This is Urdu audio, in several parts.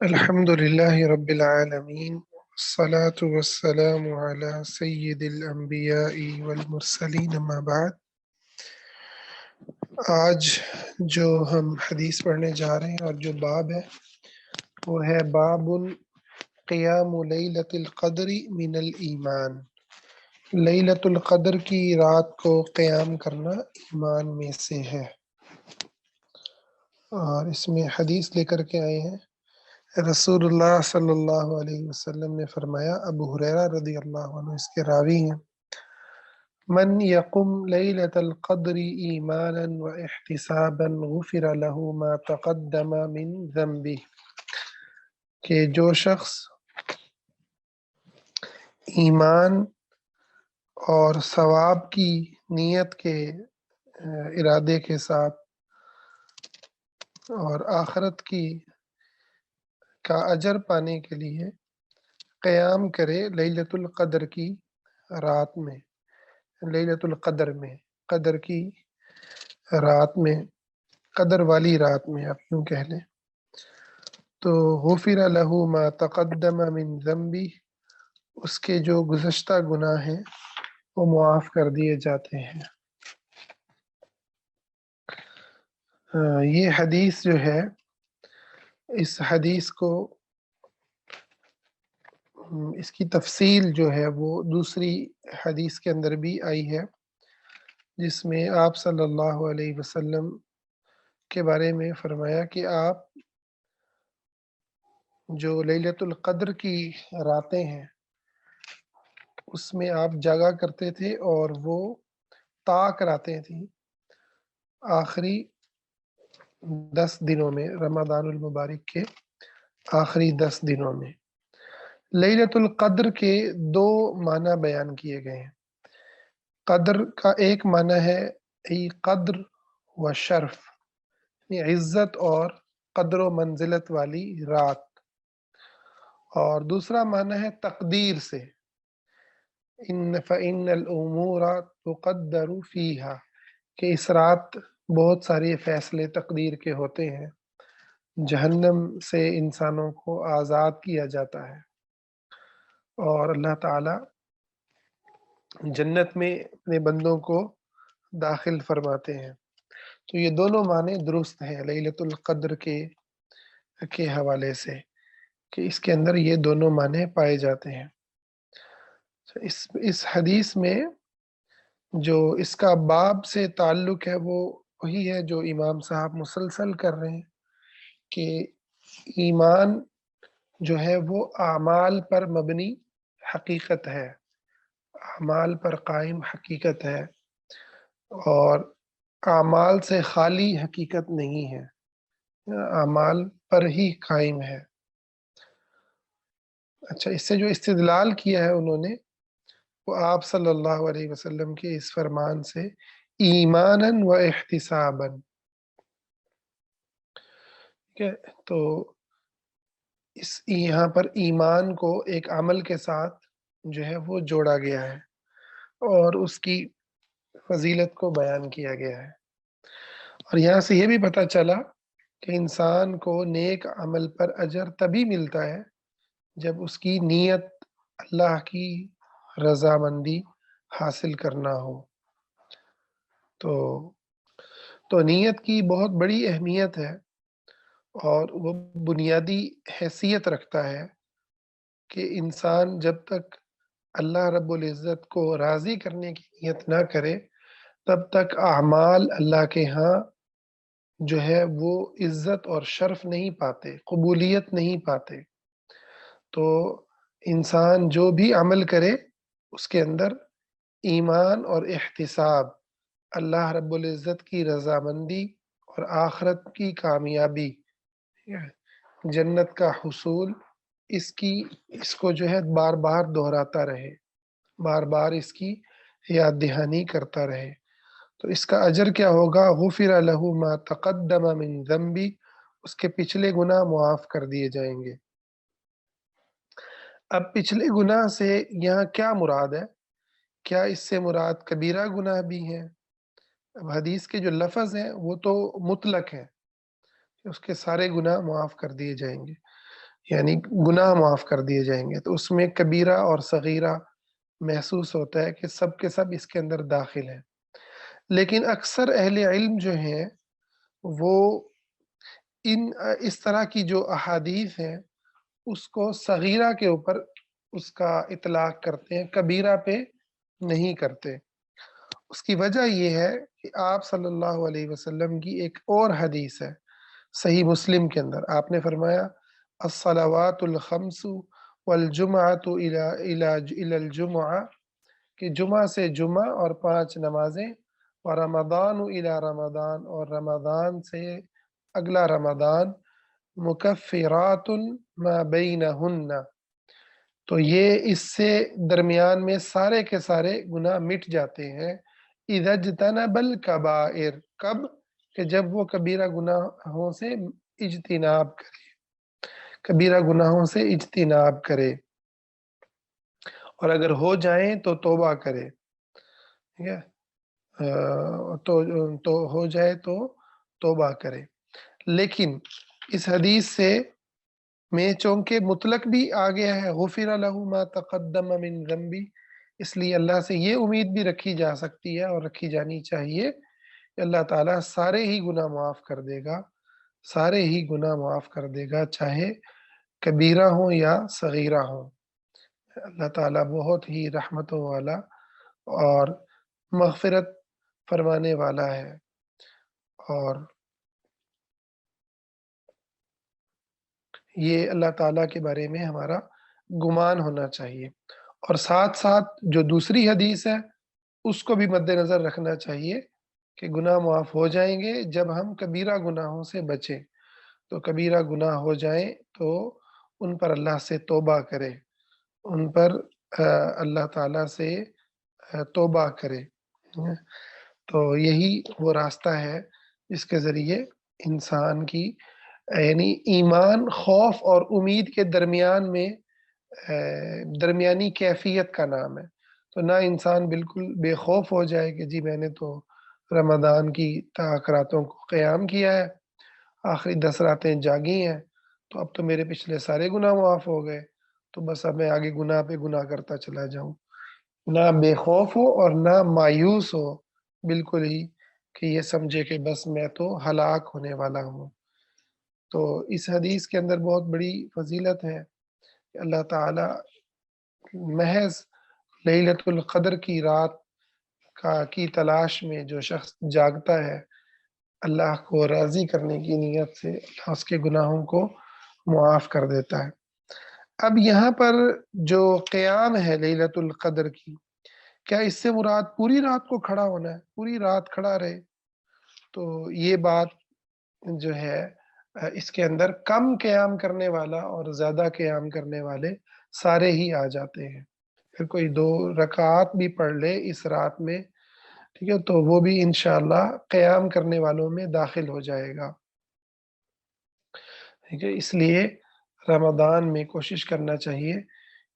الحمد للہ رب العالمین والصلاة والسلام علی سید الانبیاء والمرسلین اما بعد۔ آج جو ہم حدیث پڑھنے جا رہے ہیں اور جو باب ہے وہ ہے باب قیام لیلۃ القدر من الایمان۔ لیلۃ القدر کی رات کو قیام کرنا ایمان میں سے ہے، اور اس میں حدیث لے کر کے آئے ہیں رسول اللہ صلی اللہ علیہ وسلم نے فرمایا، ابو ہریرہ رضی اللہ عنہ اس کے راوی ہیں، من یقم لیلۃ القدر ایمانا واحتسابا غفر له ما تقدم من ذنبہ، کہ جو شخص ایمان اور ثواب کی نیت کے ارادے کے ساتھ اور آخرت کا اجر پانے کے لیے قیام کرے لیلۃ القدر کی رات میں، لیلۃ القدر میں، قدر کی رات میں، قدر والی رات میں آپ یوں کہہ لیں، تو غفر له ما تقدم من ذنبی، اس کے جو گزشتہ گناہ ہیں وہ معاف کر دیے جاتے ہیں۔ یہ حدیث جو ہے، اس حدیث کو اس کی تفصیل جو ہے وہ دوسری حدیث کے اندر بھی آئی ہے، جس میں آپ صلی اللہ علیہ وسلم کے بارے میں فرمایا کہ آپ جو لیلۃ القدر کی راتیں ہیں اس میں آپ جاگا کرتے تھے، اور وہ طاق راتیں تھیں آخری 10 دنوں میں، رمضان المبارک کے آخری 10 دنوں میں۔ لیلۃ القدر کے 2 معنی بیان کیے گئے ہیں۔ قدر کا ایک معنی ہے قدر و شرف، یعنی عزت اور قدر و منزلت والی رات، اور دوسرا معنی ہے تقدیر سے، فَإِنَّ الْأُمُورَ تُقَدَّرُ فِيهَا، کہ اس رات بہت سارے فیصلے تقدیر کے ہوتے ہیں، جہنم سے انسانوں کو آزاد کیا جاتا ہے، اور اللہ تعالی جنت میں اپنے بندوں کو داخل فرماتے ہیں۔ تو یہ دونوں معنی درست ہیں لیلۃ القدر کے حوالے سے، کہ اس کے اندر یہ دونوں معنی پائے جاتے ہیں۔ اس حدیث میں جو اس کا باب سے تعلق ہے وہ وہی ہے جو امام صاحب مسلسل کر رہے ہیں، کہ ایمان جو ہے وہ اعمال پر مبنی حقیقت ہے، اعمال پر قائم حقیقت ہے، اور اعمال سے خالی حقیقت نہیں ہے، اعمال پر ہی قائم ہے۔ اچھا، اس سے جو استدلال کیا ہے انہوں نے، وہ آپ صلی اللہ علیہ وسلم کے اس فرمان سے، ایمانا و احتسابا، ٹھیک ہے، تو یہاں پر ایمان کو ایک عمل کے ساتھ جو ہے وہ جوڑا گیا ہے، اور اس کی فضیلت کو بیان کیا گیا ہے، اور یہاں سے یہ بھی پتہ چلا کہ انسان کو نیک عمل پر اجر تبھی ملتا ہے جب اس کی نیت اللہ کی رضامندی حاصل کرنا ہو۔ تو نیت کی بہت بڑی اہمیت ہے، اور وہ بنیادی حیثیت رکھتا ہے کہ انسان جب تک اللہ رب العزت کو راضی کرنے کی نیت نہ کرے تب تک اعمال اللہ کے ہاں جو ہے وہ عزت اور شرف نہیں پاتے، قبولیت نہیں پاتے۔ تو انسان جو بھی عمل کرے اس کے اندر ایمان اور احتساب، اللہ رب العزت کی رضامندی اور آخرت کی کامیابی، جنت کا حصول، اس کو جو ہے بار بار دہراتا رہے، بار بار اس کی یاد دہانی کرتا رہے، تو اس کا اجر کیا ہوگا؟ غفر له ما تقدم من ذنبی، اس کے پچھلے گناہ معاف کر دیے جائیں گے۔ اب پچھلے گناہ سے یہاں کیا مراد ہے؟ کیا اس سے مراد کبیرہ گناہ بھی ہیں؟ اب حدیث کے جو لفظ ہیں وہ تو مطلق ہیں کہ اس کے سارے گناہ معاف کر دیے جائیں گے، یعنی گناہ معاف کر دیے جائیں گے، تو اس میں کبیرہ اور صغیرہ محسوس ہوتا ہے کہ سب کے سب اس کے اندر داخل ہیں۔ لیکن اکثر اہل علم جو ہیں وہ اس طرح کی جو احادیث ہیں اس کو صغیرہ کے اوپر اس کا اطلاق کرتے ہیں، کبیرہ پہ نہیں کرتے۔ اس کی وجہ یہ ہے کہ آپ صلی اللہ علیہ وسلم کی ایک اور حدیث ہے صحیح مسلم کے اندر، آپ نے فرمایا الصلوات الخمس والجمعۃ الی الجمعہ، کہ جمعہ سے جمعہ اور 5 نمازیں، ورمضان الی رمضان، اور رمضان سے اگلا رمضان، مکفرات ما بینہن، تو یہ اس سے درمیان میں سارے کے سارے گناہ مٹ جاتے ہیں، اذا اجتنب الکبائر، کب؟ کہ جب وہ کبیرہ گناہوں سے اجتناب کرے، کبیرہ گناہوں سے اجتناب کرے، اور اگر ہو جائیں تو توبہ کرے، ٹھیک ہے، تو ہو جائے تو توبہ کرے۔ لیکن اس حدیث سے میں چونکہ مطلق بھی آ گیا ہے، غفر لہ ما تقدم من ذنبی، اس لیے اللہ سے یہ امید بھی رکھی جا سکتی ہے اور رکھی جانی چاہیے کہ اللہ تعالیٰ سارے ہی گناہ معاف کر دے گا، سارے ہی گناہ معاف کر دے گا، چاہے کبیرہ ہوں یا صغیرہ ہوں۔ اللہ تعالیٰ بہت ہی رحمتوں والا اور مغفرت فرمانے والا ہے، اور یہ اللہ تعالیٰ کے بارے میں ہمارا گمان ہونا چاہیے۔ اور ساتھ ساتھ جو دوسری حدیث ہے اس کو بھی مد نظر رکھنا چاہیے کہ گناہ معاف ہو جائیں گے جب ہم کبیرہ گناہوں سے بچیں، تو کبیرہ گناہ ہو جائیں تو ان پر اللہ سے توبہ کرے، ان پر اللہ تعالیٰ سے توبہ کرے۔ تو یہی وہ راستہ ہے جس کے ذریعے انسان کی یعنی ایمان، خوف اور امید کے درمیان میں درمیانی کیفیت کا نام ہے۔ تو نہ انسان بالکل بے خوف ہو جائے کہ جی میں نے تو رمضان کی تاک راتوں کو قیام کیا ہے، آخری 10 راتیں جاگی ہیں، تو اب تو میرے پچھلے سارے گناہ معاف ہو گئے، تو بس اب میں آگے گناہ پہ گناہ کرتا چلا جاؤں۔ نہ بے خوف ہو اور نہ مایوس ہو بالکل ہی کہ یہ سمجھے کہ بس میں تو ہلاک ہونے والا ہوں۔ تو اس حدیث کے اندر بہت بڑی فضیلت ہے کہ اللہ تعالیٰ محض لیلۃ القدر کی رات کی تلاش میں جو شخص جاگتا ہے، اللہ کو راضی کرنے کی نیت سے اللہ اس کے گناہوں کو معاف کر دیتا ہے۔ اب یہاں پر جو قیام ہے لیلۃ القدر کی، کیا اس سے مراد پوری رات کو کھڑا ہونا ہے، پوری رات کھڑا رہے؟ تو یہ بات جو ہے اس کے اندر کم قیام کرنے والا اور زیادہ قیام کرنے والے سارے ہی آ جاتے ہیں۔ پھر کوئی 2 رکعات بھی پڑھ لے اس رات میں، ٹھیک ہے، تو وہ بھی انشاءاللہ قیام کرنے والوں میں داخل ہو جائے گا، ٹھیک ہے۔ اس لیے رمضان میں کوشش کرنا چاہیے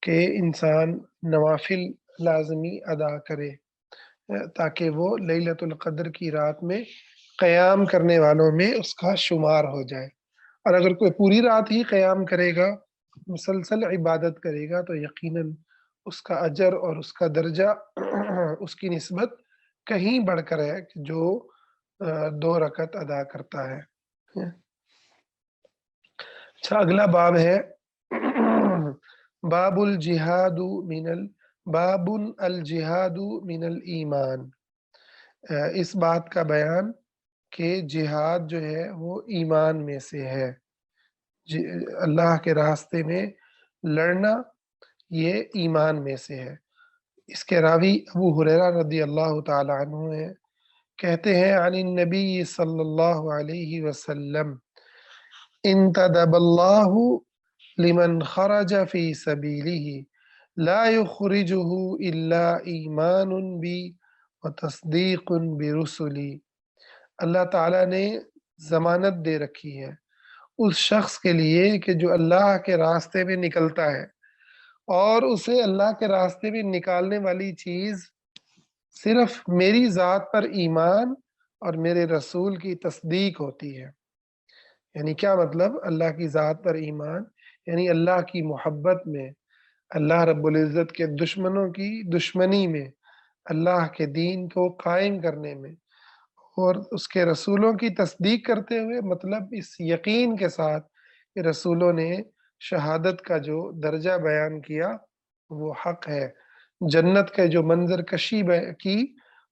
کہ انسان نوافل لازمی ادا کرے تاکہ وہ لیلۃ القدر کی رات میں قیام کرنے والوں میں اس کا شمار ہو جائے۔ اور اگر کوئی پوری رات ہی قیام کرے گا، مسلسل عبادت کرے گا، تو یقیناً اس کا اجر اور اس کا درجہ اس کی نسبت کہیں بڑھ کر ہے کہ جو 2 رکعت ادا کرتا ہے۔ اچھا، اگلا باب ہے باب الجہاد من باب الجہاد من الایمان، اس بات کا بیان کہ جہاد جو ہے وہ ایمان میں سے ہے، اللہ کے راستے میں لڑنا یہ ایمان میں سے ہے۔ اس کے راوی ابو ہریرہ رضی اللہ تعالی عنہ ہیں، کہتے ہیں عن النبی صلی اللہ علیہ وسلم انتدب اللہ لمن خرج فی سبیلہ لا یخرجہ الا ایمان بی وتصدیق برسلی، اللہ تعالیٰ نے ضمانت دے رکھی ہے اس شخص کے لیے کہ جو اللہ کے راستے میں نکلتا ہے، اور اسے اللہ کے راستے میں نکالنے والی چیز صرف میری ذات پر ایمان اور میرے رسول کی تصدیق ہوتی ہے۔ یعنی کیا مطلب؟ اللہ کی ذات پر ایمان یعنی اللہ کی محبت میں، اللہ رب العزت کے دشمنوں کی دشمنی میں، اللہ کے دین کو قائم کرنے میں، اور اس کے رسولوں کی تصدیق کرتے ہوئے، مطلب اس یقین کے ساتھ کہ رسولوں نے شہادت کا جو درجہ بیان کیا وہ حق ہے، جنت کے جو منظر کشی کی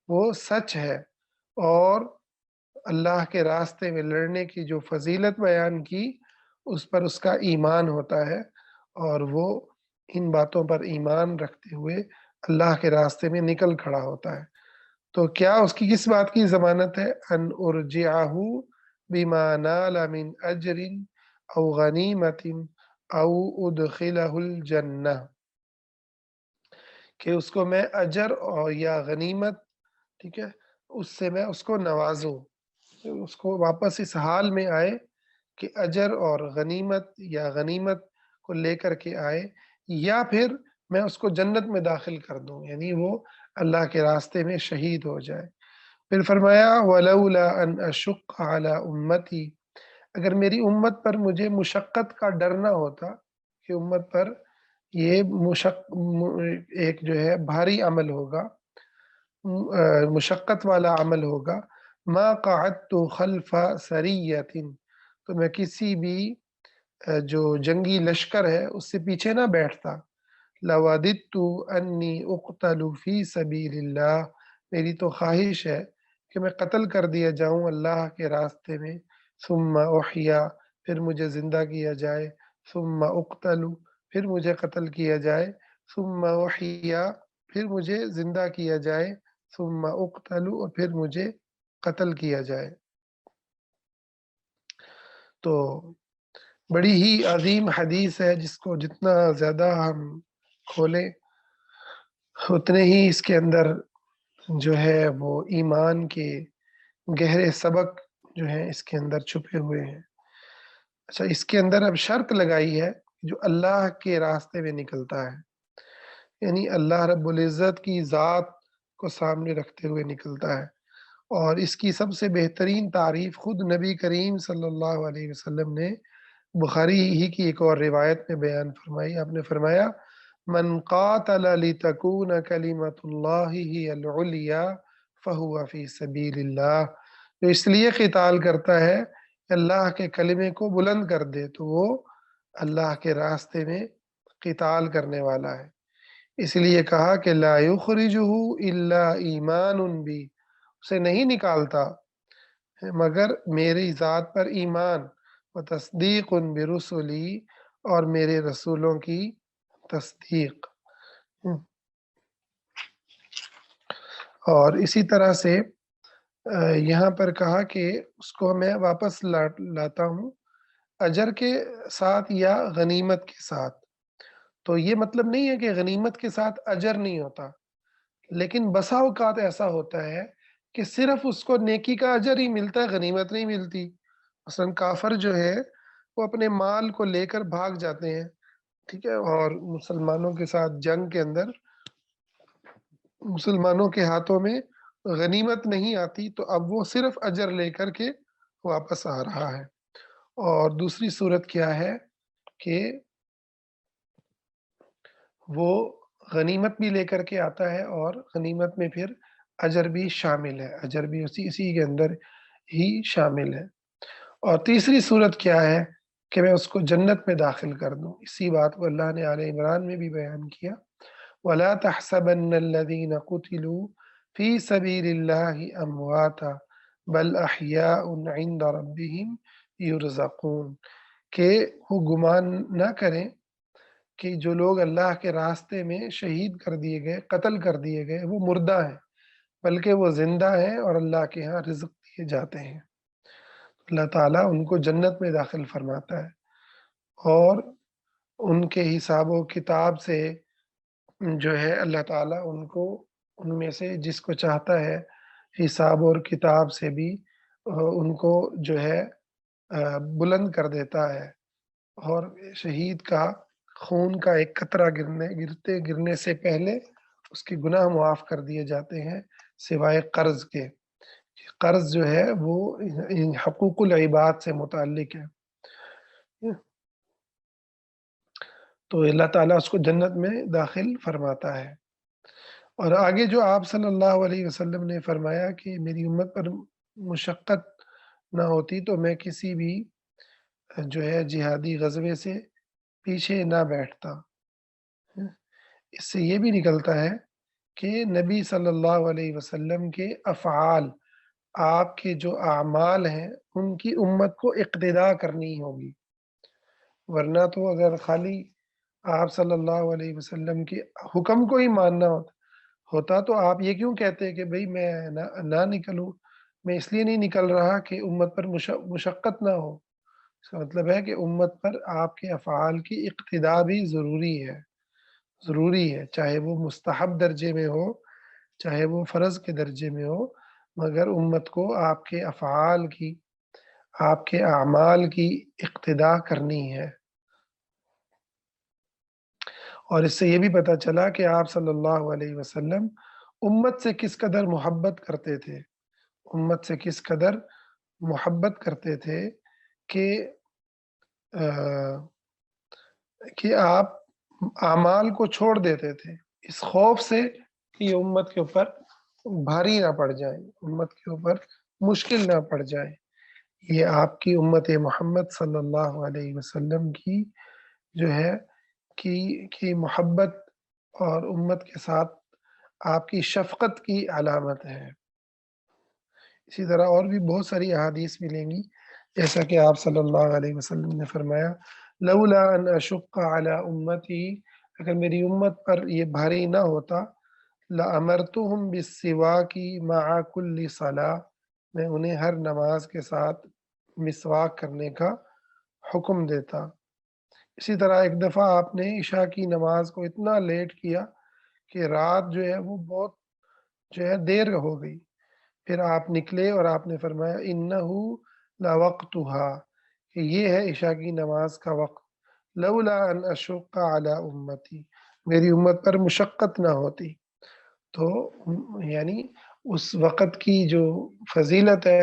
وہ سچ ہے، اور اللہ کے راستے میں لڑنے کی جو فضیلت بیان کی اس پر اس کا ایمان ہوتا ہے، اور وہ ان باتوں پر ایمان رکھتے ہوئے اللہ کے راستے میں نکل کھڑا ہوتا ہے۔ تو کیا اس کی کس بات کی ضمانت ہے؟ ان ارجعہ بما نال من اجر او غنیمت او ادخلہ الجنہ، کہ اس کو میں اجر اور یا غنیمت، ٹھیک ہے، اس سے میں اس کو نوازوں، اس کو واپس اس حال میں آئے کہ اجر اور غنیمت یا غنیمت کو لے کر کے آئے، یا پھر میں اس کو جنت میں داخل کر دوں، یعنی وہ اللہ کے راستے میں شہید ہو جائے۔ پھر فرمایا وَلَوْلَا أَنْ أَشُقَّ عَلَىٰ أُمَّتِي، اگر میری امت پر مجھے مشقت کا ڈر نہ ہوتا، کہ امت پر یہ ایک جو ہے بھاری عمل ہوگا، مشقت والا عمل ہوگا، ما قعدت خلف سریۃ، تو میں کسی بھی جو جنگی لشکر ہے اس سے پیچھے نہ بیٹھتا۔ لوددت انی اقتل فی سبیل اللہ، میری تو خواہش ہے کہ میں قتل کر دیا جاؤں اللہ کے راستے میں، ثم احیا، پھر مجھے زندہ کیا جائے، ثم اقتل، پھر مجھے قتل کیا جائے، ثم احیا، پھر مجھے زندہ کیا جائے، ثم اقتل، اور پھر مجھے قتل کیا جائے۔ تو بڑی ہی عظیم حدیث ہے، جس کو جتنا زیادہ ہم کھولیں اتنے ہی اس کے اندر جو ہے وہ ایمان کے گہرے سبق جو ہیں اس کے اندر چھپے ہوئے ہیں۔ اچھا، اس کے اندر اب شرط لگائی ہے جو اللہ کے راستے میں نکلتا ہے، یعنی اللہ رب العزت کی ذات کو سامنے رکھتے ہوئے نکلتا ہے، اور اس کی سب سے بہترین تعریف خود نبی کریم صلی اللہ علیہ وسلم نے بخاری ہی کی ایک اور روایت میں بیان فرمائی۔ آپ نے فرمایا من قاتل لتکون کلمۃ اللہ ہی العلیٰ فہو فی سبیل اللہ، جو اس لیے قتال کرتا ہے کہ اللہ کے کلمے کو بلند کر دے، تو وہ اللہ کے راستے میں قتال کرنے والا ہے۔ اس لیے کہا کہ لا یخرجہ الا ایمان بی، اسے نہیں نکالتا مگر میری ذات پر ایمان، و تصدیق برسلی، اور میرے رسولوں کی تصدیق۔ اور اسی طرح سے یہاں پر کہا کہ اس کو میں واپس لاتا ہوں اجر کے ساتھ یا غنیمت کے ساتھ۔ تو یہ مطلب نہیں ہے کہ غنیمت کے ساتھ اجر نہیں ہوتا، لیکن بسا اوقات ایسا ہوتا ہے کہ صرف اس کو نیکی کا اجر ہی ملتا ہے، غنیمت نہیں ملتی۔ مثلا کافر جو ہے وہ اپنے مال کو لے کر بھاگ جاتے ہیں، ٹھیک ہے، اور مسلمانوں کے ساتھ جنگ کے اندر مسلمانوں کے ہاتھوں میں غنیمت نہیں آتی، تو اب وہ صرف اجر لے کر کے واپس آ رہا ہے۔ اور دوسری صورت کیا ہے کہ وہ غنیمت بھی لے کر کے آتا ہے، اور غنیمت میں پھر اجر بھی شامل ہے، اجر بھی اسی کے اندر ہی شامل ہے۔ اور تیسری صورت کیا ہے کہ میں اس کو جنت میں داخل کر دوں۔ اسی بات کو اللہ نے آل عمران میں بھی بیان کیا، وَلَا تَحْسَبَنَّ الَّذِينَ قُتِلُوا فِي سَبِيلِ اللَّهِ أَمْوَاتًا بَلْ أَحْيَاءٌ عِندَ رَبِّهِمْ يُرْزَقُونَ، کہ وہ گمان نہ کریں کہ جو لوگ اللہ کے راستے میں شہید کر دیے گئے، قتل کر دیے گئے، وہ مردہ ہیں، بلکہ وہ زندہ ہیں اور اللہ کے ہاں رزق دیے جاتے ہیں۔ اللہ تعالیٰ ان کو جنت میں داخل فرماتا ہے، اور ان کے حساب و کتاب سے جو ہے اللہ تعالیٰ ان کو ان میں سے جس کو چاہتا ہے حساب اور کتاب سے بھی ان کو جو ہے بلند کر دیتا ہے، اور شہید کا خون کا ایک قطرہ گرنے سے پہلے اس کے گناہ معاف کر دیے جاتے ہیں، سوائے قرض کے۔ قرض جو ہے وہ حقوق العباد سے متعلق ہے، تو اللہ تعالیٰ اس کو جنت میں داخل فرماتا ہے۔ اور آگے جو آپ صلی اللہ علیہ وسلم نے فرمایا کہ میری امت پر مشقت نہ ہوتی تو میں کسی بھی جو ہے جہادی غزوے سے پیچھے نہ بیٹھتا۔ اس سے یہ بھی نکلتا ہے کہ نبی صلی اللہ علیہ وسلم کے افعال، آپ کے جو اعمال ہیں ان کی امت کو اقتدا کرنی ہوگی، ورنہ تو اگر خالی آپ صلی اللہ علیہ وسلم کے حکم کو ہی ماننا ہوتا تو آپ یہ کیوں کہتے کہ بھئی میں نہ نکلوں، میں اس لیے نہیں نکل رہا کہ امت پر مشقت نہ ہو۔ اس کا مطلب ہے کہ امت پر آپ کے افعال کی اقتدا بھی ضروری ہے، چاہے وہ مستحب درجے میں ہو، چاہے وہ فرض کے درجے میں ہو، مگر امت کو آپ کے افعال کی، آپ کے اعمال کی اقتدا کرنی ہے۔ اور اس سے یہ بھی پتہ چلا کہ آپ صلی اللہ علیہ وسلم امت سے کس قدر محبت کرتے تھے، امت سے کس قدر محبت کرتے تھے کہ کہ آپ اعمال کو چھوڑ دیتے تھے اس خوف سے کہ یہ امت کے اوپر بھاری نہ پڑ جائے، امت کے اوپر مشکل نہ پڑ جائے۔ یہ آپ کی امت محمد صلی اللہ علیہ وسلم کی جو ہے کی محبت اور امت کے ساتھ آپ کی شفقت کی علامت ہے۔ اسی طرح اور بھی بہت ساری احادیث ملیں گی، جیسا کہ آپ صلی اللہ علیہ وسلم نے فرمایا لولا ان اشق علی امتی، اگر میری امت پر یہ بھاری نہ ہوتا، لامرتہم بالسواک مع کل صلاۃ، میں انہیں ہر نماز کے ساتھ مسواک کرنے کا حکم دیتا۔ اسی طرح ایک دفعہ آپ نے عشاء کی نماز کو اتنا لیٹ کیا کہ رات جو ہے وہ بہت جو ہے دیر ہو گئی، پھر آپ نکلے اور آپ نے فرمایا انہو لوقتہا، کہ یہ ہے عشاء کی نماز کا وقت، لولا ان اشق علی امتی، میری امت پر مشقت نہ ہوتی۔ تو یعنی اس وقت کی جو فضیلت ہے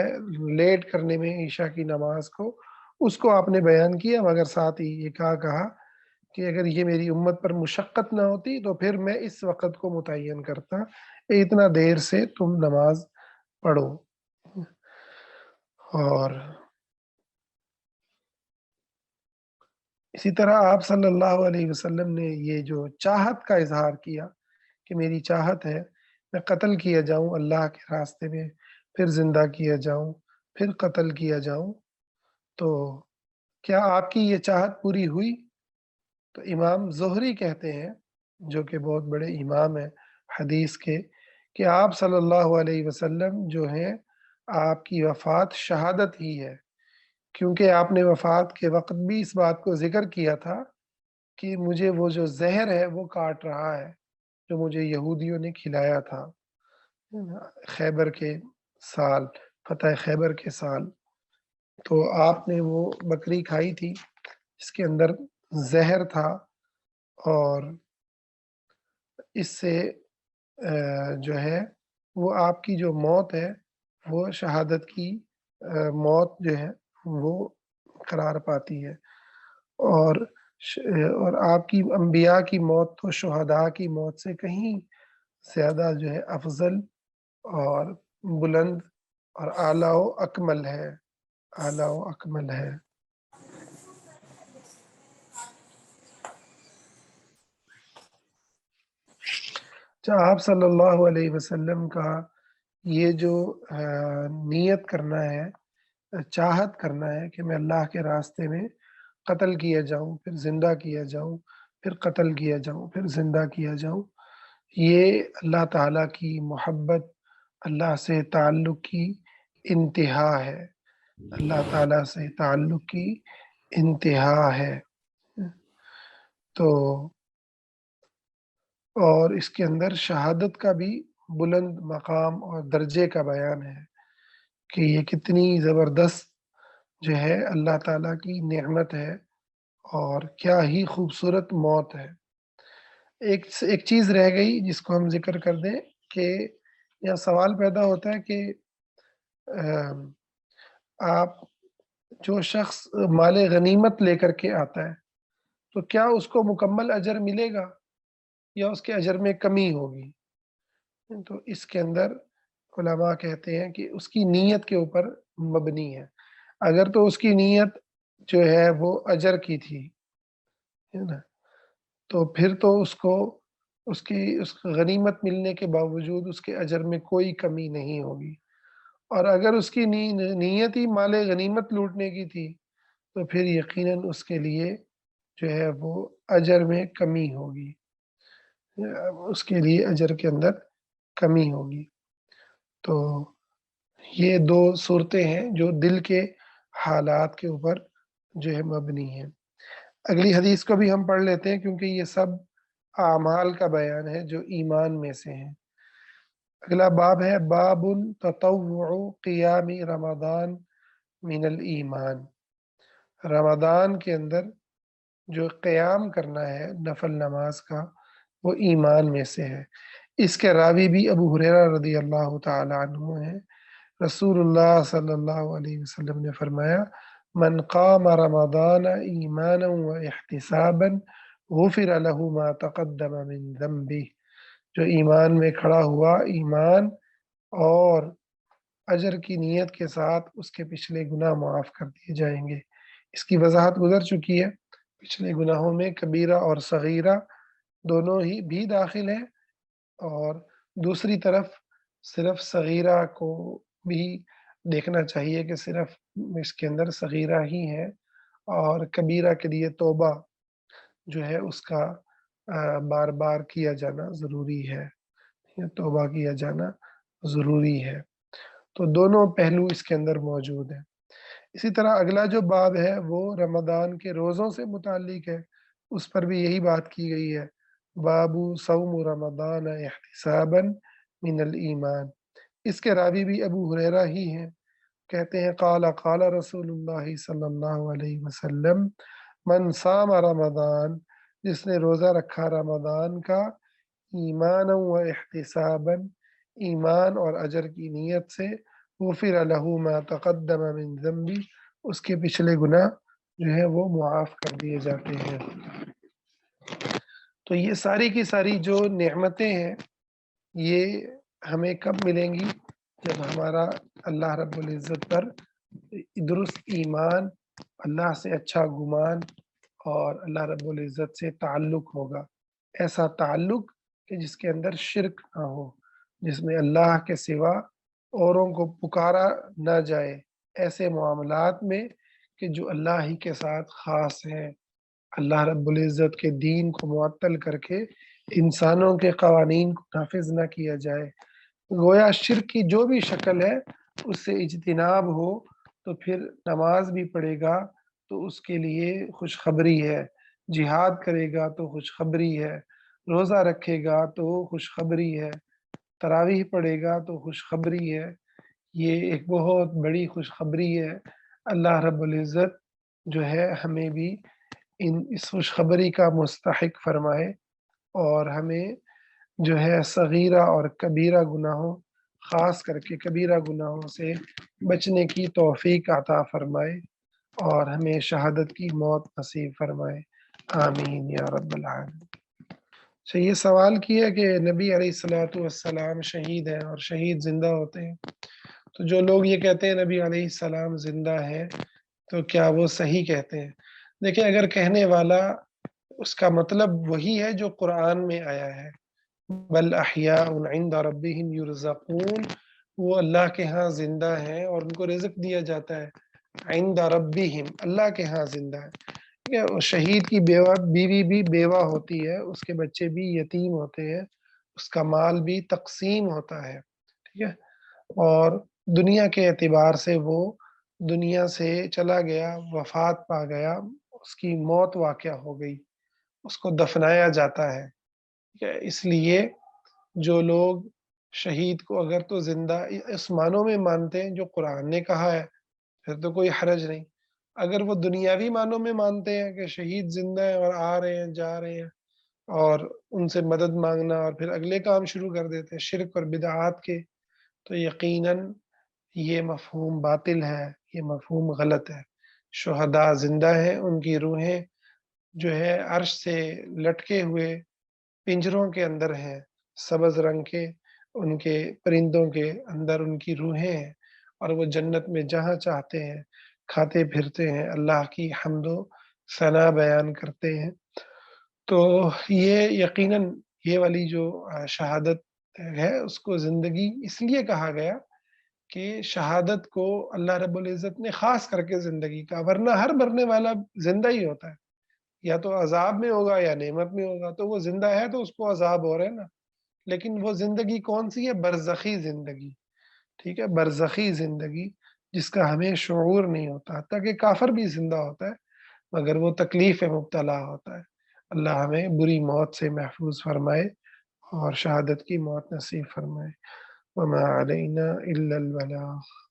لیٹ کرنے میں عشاء کی نماز کو، اس کو آپ نے بیان کیا، مگر ساتھ ہی یہ کہا کہ اگر یہ میری امت پر مشقت نہ ہوتی تو پھر میں اس وقت کو متعین کرتا، اتنا دیر سے تم نماز پڑھو۔ اور اسی طرح آپ صلی اللہ علیہ وسلم نے یہ جو چاہت کا اظہار کیا کہ میری چاہت ہے میں قتل کیا جاؤں اللہ کے راستے میں، پھر زندہ کیا جاؤں، پھر قتل کیا جاؤں، تو کیا آپ کی یہ چاہت پوری ہوئی؟ تو امام زہری کہتے ہیں، جو کہ بہت بڑے امام ہیں حدیث کے، کہ آپ صلی اللہ علیہ وسلم جو ہیں آپ کی وفات شہادت ہی ہے، کیونکہ آپ نے وفات کے وقت بھی اس بات کو ذکر کیا تھا کہ مجھے وہ جو زہر ہے وہ کاٹ رہا ہے جو مجھے یہودیوں نے کھلایا تھا خیبر کے سال، فتح خیبر کے سال، تو آپ نے وہ بکری کھائی تھی جس کے اندر زہر تھا، اور اس سے جو ہے وہ آپ کی جو موت ہے وہ شہادت کی موت جو ہے وہ قرار پاتی ہے، اور اور آپ کی انبیاء کی موت تو شہداء کی موت سے کہیں زیادہ جو ہے افضل اور بلند اور اعلیٰ و اکمل ہے، اعلیٰ و اکمل ہے۔ آپ صلی اللہ علیہ وسلم کا یہ جو نیت کرنا ہے، چاہت کرنا ہے کہ میں اللہ کے راستے میں قتل کیا جاؤں، پھر زندہ کیا جاؤں، پھر قتل کیا جاؤں، پھر زندہ کیا جاؤں، یہ اللہ تعالیٰ کی محبت، اللہ سے تعلق کی انتہا ہے، اللہ تعالیٰ سے تعلق کی انتہا ہے۔ تو اور اس کے اندر شہادت کا بھی بلند مقام اور درجے کا بیان ہے کہ یہ کتنی زبردست جو ہے اللہ تعالیٰ کی نعمت ہے، اور کیا ہی خوبصورت موت ہے۔ ایک چیز رہ گئی جس کو ہم ذکر کر دیں کہ یہاں سوال پیدا ہوتا ہے کہ ام، آپ جو شخص مال غنیمت لے کر کے آتا ہے تو کیا اس کو مکمل اجر ملے گا یا اس کے اجر میں کمی ہوگی؟ تو اس کے اندر علماء کہتے ہیں کہ اس کی نیت کے اوپر مبنی ہے۔ اگر تو اس کی نیت جو ہے وہ اجر کی تھی، ہے نا؟ تو پھر تو اس غنیمت ملنے کے باوجود اس کے اجر میں کوئی کمی نہیں ہوگی، اور اگر اس کی نیت ہی مال غنیمت لوٹنے کی تھی تو پھر یقیناً اس کے لیے جو ہے وہ اجر میں کمی ہوگی، اس کے لیے اجر کے اندر کمی ہوگی۔ تو یہ دو صورتیں ہیں جو دل کے حالات کے اوپر جو ہے مبنی ہیں۔ اگلی حدیث کو بھی ہم پڑھ لیتے ہیں کیونکہ یہ سب اعمال کا بیان ہے جو ایمان میں سے ہیں۔ اگلا باب ہے باب تطوع قیام رمضان من الایمان۔ رمضان کے اندر جو قیام کرنا ہے نفل نماز کا وہ ایمان میں سے ہے۔ اس کے راوی بھی ابو ہریرہ رضی اللہ تعالی عنہ ہیں۔ رسول اللہ صلی اللہ علیہ وسلم نے فرمایا من قام رمضان ایمانا و احتسابا غفر له ما تقدم من ذنبه، جو ایمان میں کھڑا ہوا، ایمان اور اجر کی نیت کے ساتھ اس کے پچھلے گناہ معاف کر دیے جائیں گے۔ اس کی وضاحت گزر چکی ہے۔ پچھلے گناہوں میں کبیرہ اور صغیرہ دونوں ہی بھی داخل ہیں، اور دوسری طرف صرف صغیرہ کو بھی دیکھنا چاہیے کہ صرف اس کے اندر صغیرہ ہی ہے، اور کبیرہ کے لیے توبہ جو ہے اس کا بار بار کیا جانا ضروری ہے، توبہ کیا جانا ضروری ہے۔ تو دونوں پہلو اس کے اندر موجود ہیں۔ اسی طرح اگلا جو باب ہے وہ رمضان کے روزوں سے متعلق ہے، اس پر بھی یہی بات کی گئی ہے۔ باب صوم رمضان احتسابا من الایمان۔ اس کے راوی بھی ابو ہریرہ ہی ہیں۔ کہتے ہیں قال قال رسول اللہ صلی اللہ علیہ وسلم من صام رمضان، جس نے روزہ رکھا رمضان کا، ایمانا و احتسابا، ایمان اور اجر کی نیت سے، غفر له ما تقدم من ذنبی، اس کے پچھلے گناہ جو ہے وہ معاف کر دیے جاتے ہیں۔ تو یہ ساری کی ساری جو نعمتیں ہیں یہ ہمیں کب ملیں گی؟ جب ہمارا اللہ رب العزت پر درست ایمان، اللہ سے اچھا گمان اور اللہ رب العزت سے تعلق ہوگا۔ ایسا تعلق کہ جس کے اندر شرک نہ ہو، جس میں اللہ کے سوا اوروں کو پکارا نہ جائے، ایسے معاملات میں کہ جو اللہ ہی کے ساتھ خاص ہیں، اللہ رب العزت کے دین کو معطل کر کے انسانوں کے قوانین کو نافذ نہ کیا جائے۔ گویا شرک کی جو بھی شکل ہے اس سے اجتناب ہو، تو پھر نماز بھی پڑھے گا تو اس کے لیے خوشخبری ہے، جہاد کرے گا تو خوشخبری ہے، روزہ رکھے گا تو خوشخبری ہے، تراویح پڑھے گا تو خوشخبری ہے۔ یہ ایک بہت بڑی خوشخبری ہے۔ اللہ رب العزت جو ہے ہمیں بھی اس خوشخبری کا مستحق فرمائے، اور ہمیں جو ہے صغیرہ اور کبیرہ گناہوں، خاص کر کے کبیرہ گناہوں سے بچنے کی توفیق عطا فرمائے، اور ہمیں شہادت کی موت نصیب فرمائے، آمین یا رب العالمین۔ اچھا، یہ سوال کیا کہ نبی علیہ الصلوۃ والسلام شہید ہیں اور شہید زندہ ہوتے ہیں، تو جو لوگ یہ کہتے ہیں نبی علیہ السلام زندہ ہے تو کیا وہ صحیح کہتے ہیں؟ دیکھیں، اگر کہنے والا اس کا مطلب وہی ہے جو قرآن میں آیا ہے، بل احیاء عند ربهم یرزقون، وہ اللہ کے ہاں زندہ ہیں اور ان کو رزق دیا جاتا ہے، عند ربهم، اللہ کے ہاں زندہ ہے۔ ٹھیک ہے، اور شہید کی بیوی بھی بیوہ ہوتی ہے، اس کے بچے بھی یتیم ہوتے ہیں، اس کا مال بھی تقسیم ہوتا ہے، ٹھیک ہے، اور دنیا کے اعتبار سے وہ دنیا سے چلا گیا، وفات پا گیا، اس کی موت واقع ہو گئی، اس کو دفنایا جاتا ہے۔ ٹھیک ہے، اس لیے جو لوگ شہید کو اگر تو زندہ اس معنوں میں مانتے ہیں جو قرآن نے کہا ہے پھر تو کوئی حرج نہیں۔ اگر وہ دنیاوی معنوں میں مانتے ہیں کہ شہید زندہ ہیں اور آ رہے ہیں جا رہے ہیں، اور ان سے مدد مانگنا اور پھر اگلے کام شروع کر دیتے ہیں شرک اور بدعات کے، تو یقیناً یہ مفہوم باطل ہے، یہ مفہوم غلط ہے۔ شہداء زندہ ہیں، ان کی روحیں جو ہے عرش سے لٹکے ہوئے پنجروں کے اندر ہیں، سبز رنگ کے ان کے پرندوں کے اندر ان کی روحیں ہیں، اور وہ جنت میں جہاں چاہتے ہیں کھاتے پھرتے ہیں، اللہ کی حمد و ثنا بیان کرتے ہیں۔ تو یہ یقیناً یہ والی جو شہادت ہے اس کو زندگی اس لیے کہا گیا کہ شہادت کو اللہ رب العزت نے خاص کر کے زندگی کا، ورنہ ہر مرنے والا زندہ ہی ہوتا ہے، یا تو عذاب میں ہوگا یا نعمت میں ہوگا، تو وہ زندہ ہے تو اس کو عذاب ہو رہا ہے نا۔ لیکن وہ زندگی کون سی ہے؟ برزخی زندگی، ٹھیک ہے، برزخی زندگی جس کا ہمیں شعور نہیں ہوتا، حتیٰ کہ کافر بھی زندہ ہوتا ہے مگر وہ تکلیف میں مبتلا ہوتا ہے۔ اللہ ہمیں بری موت سے محفوظ فرمائے اور شہادت کی موت نصیب فرمائے۔ وما علینا الا البلاغ۔